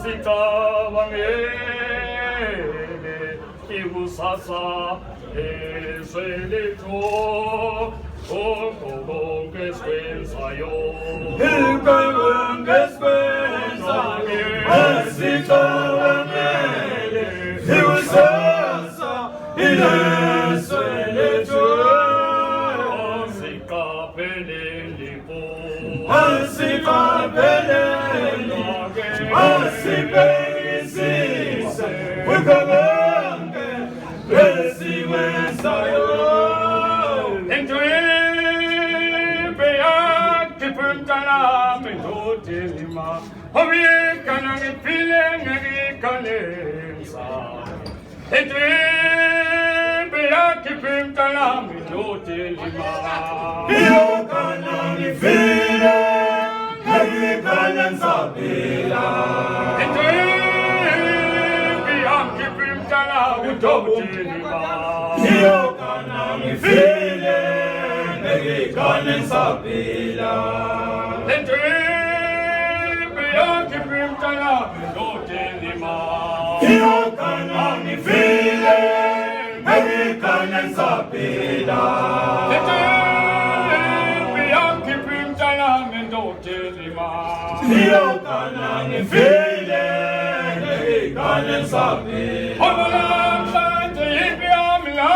Sitawangele ikusasa ezwelethu konke esikwenzayo Sitawangele ikusasa ezwelethu sikaphelele po Asibekisise Ukabange Esiwenzayo Entwebe yakipumtala Mendotelima Obiekana ngipile ngikalenza Entwebe yakipumtala Mendotelima Iyokana ngipile Ngikalenza bila Entwebe yakipumtala Mendotelima Iyokana ngipile Ngikalenza bila Entwebe yakipumtala Mendotelima Iyokana ngipile Ngikalenza bila Iyokana ngifile ngikalenza bila Obalamhlanje impi yami la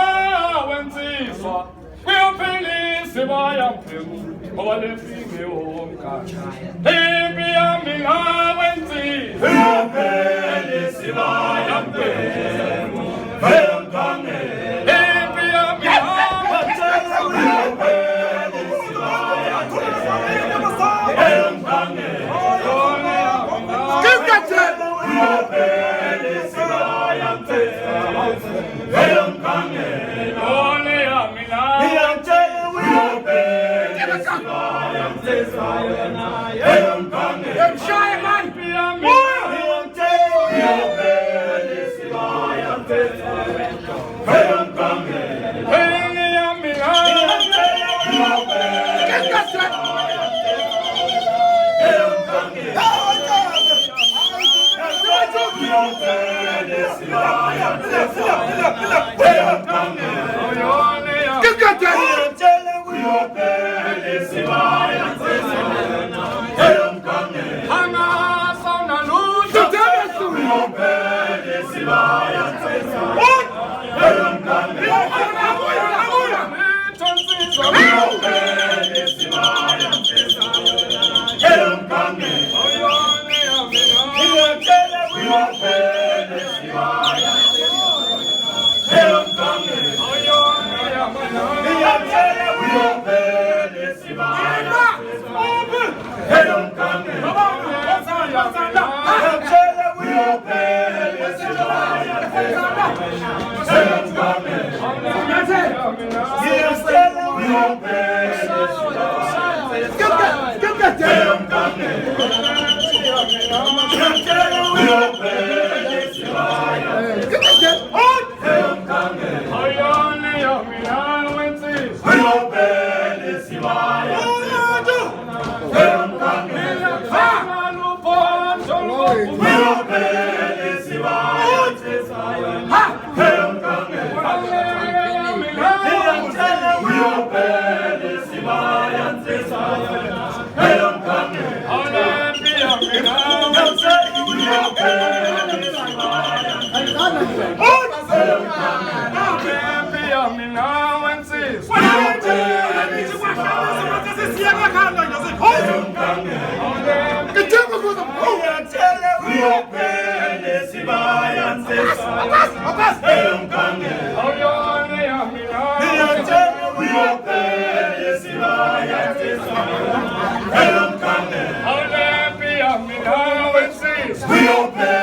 wensizwa Kuyophelisa bayamphemu ngoba lefike wonka Impi yami la wensizwa Kuyophelisa bayamphemu Bayamkange Impi yami la wensizwa We open